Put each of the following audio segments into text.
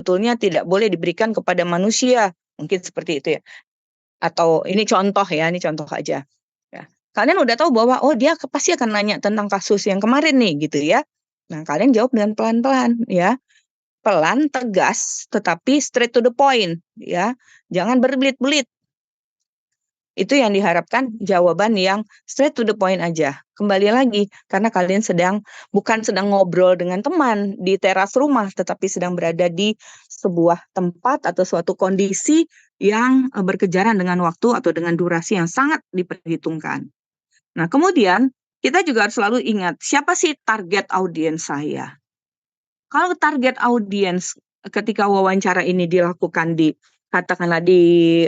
sebetulnya tidak boleh diberikan kepada manusia. Mungkin seperti itu ya. Atau ini contoh ya, ini contoh aja. Ya. Kalian udah tahu bahwa oh dia pasti akan nanya tentang kasus yang kemarin nih gitu ya. Nah, kalian jawab dengan pelan-pelan ya. Pelan, tegas, tetapi straight to the point ya. Jangan berbelit-belit. Itu yang diharapkan, jawaban yang straight to the point aja. Kembali lagi, karena kalian bukan sedang ngobrol dengan teman di teras rumah, tetapi sedang berada di sebuah tempat atau suatu kondisi yang berkejaran dengan waktu atau dengan durasi yang sangat diperhitungkan. Nah, kemudian kita juga harus selalu ingat, siapa sih target audiens saya? Kalau target audiens ketika wawancara ini dilakukan di katakanlah di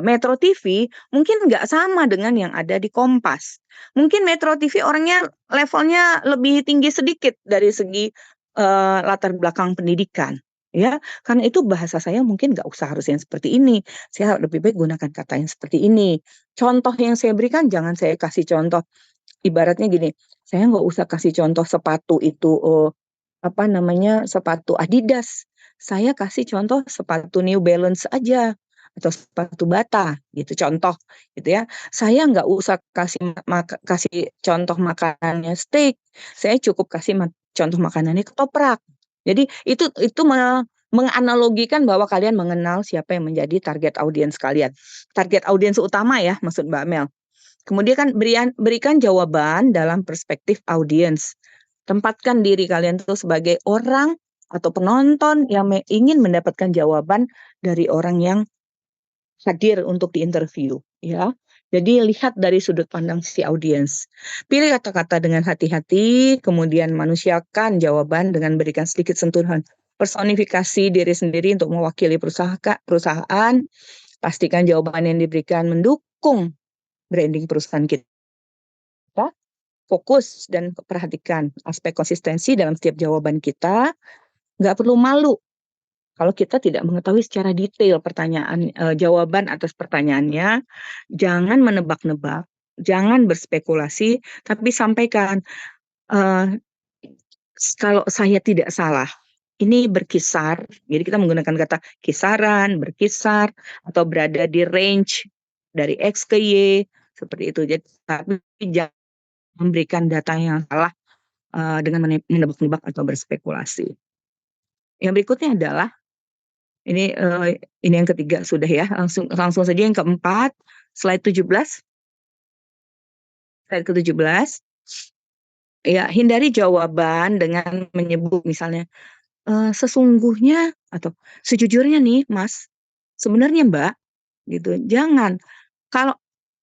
Metro TV, mungkin nggak sama dengan yang ada di Kompas. Mungkin Metro TV orangnya levelnya lebih tinggi sedikit dari segi latar belakang pendidikan. Ya, karena itu bahasa saya mungkin nggak usah harus yang seperti ini. Saya lebih baik gunakan kata yang seperti ini. Contoh yang saya berikan jangan saya kasih contoh. Ibaratnya gini, saya nggak usah kasih contoh sepatu itu apa namanya sepatu Adidas. Saya kasih contoh sepatu New Balance aja atau sepatu Bata gitu contoh gitu ya. Saya nggak usah kasih contoh makanannya steak. Saya cukup kasih contoh makanannya ketoprak. Jadi itu menganalogikan bahwa kalian mengenal siapa yang menjadi target audiens kalian. Target audiens utama ya maksud Mbak Mel. Kemudian kan berikan jawaban dalam perspektif audiens. Tempatkan diri kalian itu sebagai orang atau penonton yang ingin mendapatkan jawaban dari orang yang hadir untuk diinterview, ya. Jadi lihat dari sudut pandang si audiens. Pilih kata-kata dengan hati-hati, kemudian manusiakan jawaban dengan berikan sedikit sentuhan personifikasi diri sendiri untuk mewakili perusahaan. Pastikan jawaban yang diberikan mendukung branding perusahaan kita. Fokus dan perhatikan aspek konsistensi dalam setiap jawaban kita. Nggak perlu malu kalau kita tidak mengetahui secara detail jawaban atas pertanyaannya. Jangan menebak-nebak, jangan berspekulasi, tapi sampaikan kalau saya tidak salah. Ini berkisar, jadi kita menggunakan kata kisaran, berkisar, atau berada di range dari X ke Y, seperti itu. Jadi, tapi jangan memberikan data yang salah dengan menebak-nebak atau berspekulasi. Yang berikutnya adalah ini yang ketiga sudah ya, langsung saja yang keempat, slide 17. Slide ke-17. Ya, hindari jawaban dengan menyebut misalnya sesungguhnya atau sejujurnya nih, Mas, sebenarnya Mbak, gitu. Jangan. Kalau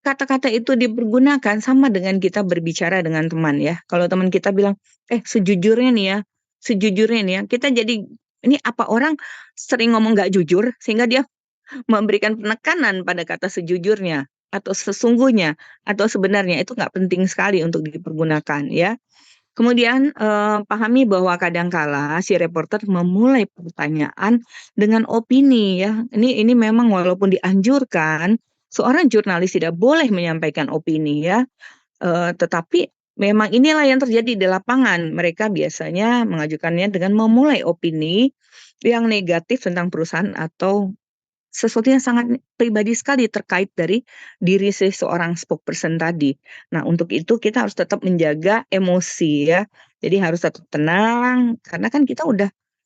kata-kata itu dipergunakan sama dengan kita berbicara dengan teman ya. Kalau teman kita bilang, sejujurnya nih ya, kita jadi ini apa orang sering ngomong nggak jujur sehingga dia memberikan penekanan pada kata sejujurnya atau sesungguhnya atau sebenarnya itu nggak penting sekali untuk dipergunakan ya. Kemudian pahami bahwa kadangkala si reporter memulai pertanyaan dengan opini ya. Ini memang walaupun dianjurkan seorang jurnalis tidak boleh menyampaikan opini ya. Tetapi memang inilah yang terjadi di lapangan. Mereka biasanya mengajukannya dengan memulai opini yang negatif tentang perusahaan atau sesuatu yang sangat pribadi sekali terkait dari diri seorang spokesperson tadi. Nah, untuk itu kita harus tetap menjaga emosi ya. Jadi harus tetap tenang karena kan kita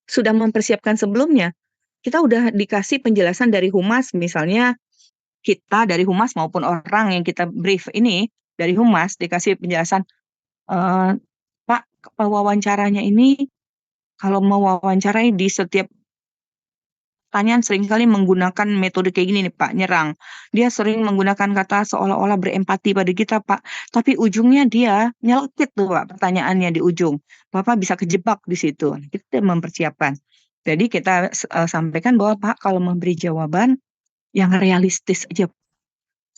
sudah mempersiapkan sebelumnya. Kita udah dikasih penjelasan dari humas misalnya kita dari humas maupun orang yang kita brief ini dari humas dikasih penjelasan Pak wawancaranya ini kalau mau wawancarai di setiap pertanyaan seringkali menggunakan metode kayak gini nih Pak, nyerang. Dia sering menggunakan kata seolah-olah berempati pada kita Pak, tapi ujungnya dia nyelkit tuh Pak pertanyaannya di ujung. Bapak bisa kejebak di situ. Kita mempersiapkan. Jadi kita sampaikan bahwa Pak kalau memberi jawaban yang realistis aja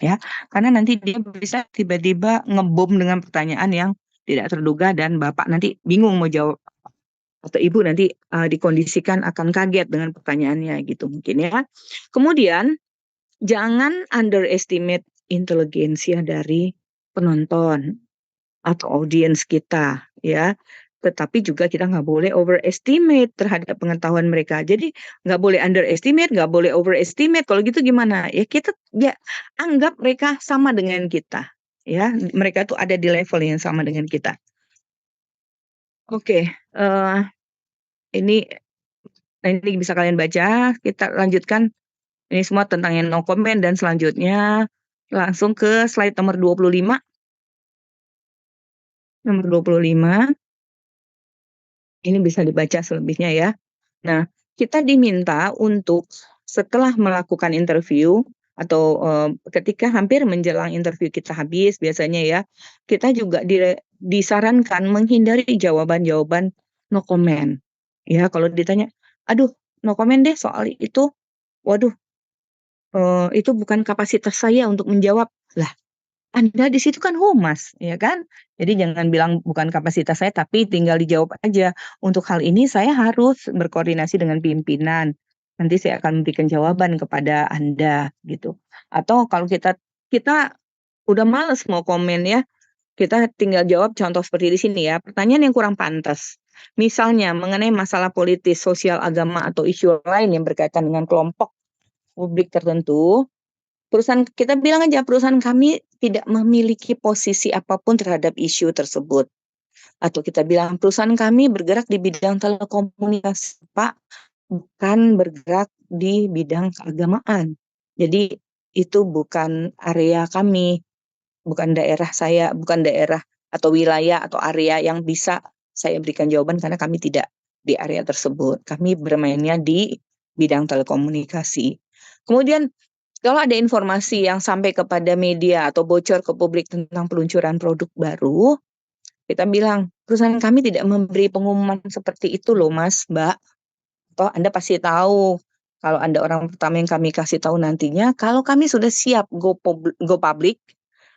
ya. Karena nanti dia bisa tiba-tiba ngebom dengan pertanyaan yang tidak terduga dan Bapak nanti bingung mau jawab atau ibu nanti dikondisikan akan kaget dengan pertanyaannya gitu mungkin ya. Kemudian jangan underestimate inteligensia dari penonton atau audiens kita ya. tetapi juga kita nggak boleh overestimate terhadap pengetahuan mereka. Jadi nggak boleh underestimate, nggak boleh overestimate. Kalau gitu gimana? Ya kita ya anggap mereka sama dengan kita. Ya, mereka tuh ada di level yang sama dengan kita. Oke, ini ini bisa kalian baca. Kita lanjutkan. Ini semua tentang yang no comment dan selanjutnya langsung ke slide nomor 25. Nomor 25. Ini bisa dibaca selebihnya ya. Nah, kita diminta untuk setelah melakukan interview atau ketika hampir menjelang interview kita habis biasanya ya, kita juga disarankan menghindari jawaban-jawaban no comment. Ya, kalau ditanya, "Aduh, no comment deh soal itu." Waduh, itu bukan kapasitas saya untuk menjawab. Lah, Anda di situ kan humas, ya kan? Jadi jangan bilang bukan kapasitas saya, tapi tinggal dijawab aja. Untuk hal ini saya harus berkoordinasi dengan pimpinan. Nanti saya akan memberikan jawaban kepada Anda, gitu. Atau kalau kita udah males mau komen ya, kita tinggal jawab contoh seperti di sini ya. Pertanyaan yang kurang pantas. Misalnya mengenai masalah politis, sosial, agama, atau isu lain yang berkaitan dengan kelompok publik tertentu, perusahaan kita bilang aja, perusahaan kami tidak memiliki posisi apapun terhadap isu tersebut. Atau kita bilang, perusahaan kami bergerak di bidang telekomunikasi, Pak, bukan bergerak di bidang keagamaan. Jadi itu bukan area kami, bukan daerah saya, bukan daerah atau wilayah atau area yang bisa saya berikan jawaban karena kami tidak di area tersebut. Kami bermainnya di bidang telekomunikasi. Kemudian kalau ada informasi yang sampai kepada media atau bocor ke publik tentang peluncuran produk baru, kita bilang, perusahaan kami tidak memberi pengumuman seperti itu loh Mas, Mbak. Toh Anda pasti tahu, kalau Anda orang pertama yang kami kasih tahu nantinya, kalau kami sudah siap go public,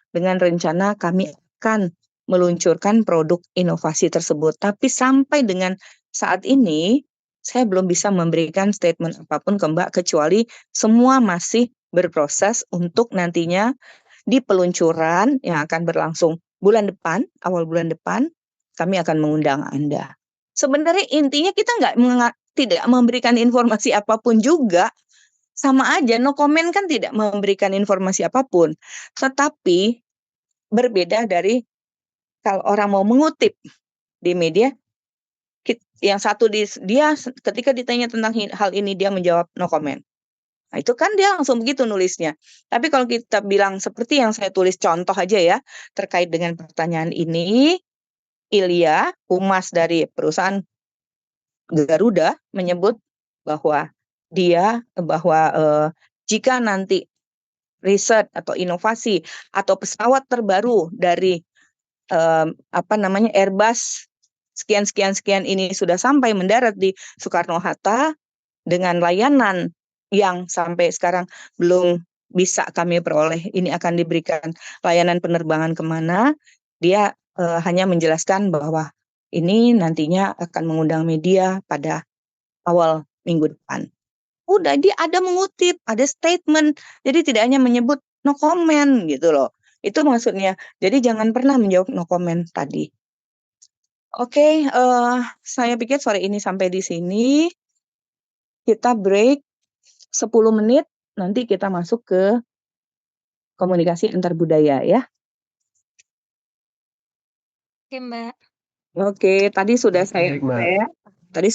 dengan rencana kami akan meluncurkan produk inovasi tersebut. Tapi sampai dengan saat ini, saya belum bisa memberikan statement apapun ke Mbak, kecuali semua masih berproses untuk nantinya di peluncuran yang akan berlangsung bulan depan, awal bulan depan, kami akan mengundang Anda. Sebenarnya intinya kita tidak memberikan informasi apapun juga, sama aja, no comment kan tidak memberikan informasi apapun. Tetapi berbeda dari kalau orang mau mengutip di media, yang satu dia ketika ditanya tentang hal ini dia menjawab no comment. Nah, itu kan dia langsung begitu nulisnya. Tapi kalau kita bilang seperti yang saya tulis contoh aja ya, terkait dengan pertanyaan ini, Ilya, humas dari perusahaan Garuda menyebut bahwa jika nanti riset atau inovasi atau pesawat terbaru dari Airbus sekian ini sudah sampai mendarat di Soekarno-Hatta dengan layanan yang sampai sekarang belum bisa kami peroleh. Ini akan diberikan layanan penerbangan kemana? Dia hanya menjelaskan bahwa ini nantinya akan mengundang media pada awal minggu depan. Udah, dia ada mengutip, ada statement. Jadi tidak hanya menyebut no comment gitu loh. Itu maksudnya. Jadi jangan pernah menjawab no comment tadi. Oke, saya pikir sore ini sampai di sini. Kita break 10 menit, nanti kita masuk ke komunikasi antar budaya ya. Oke, Mbak. Oke, tadi sudah saya Baik, Mbak. share. Tadi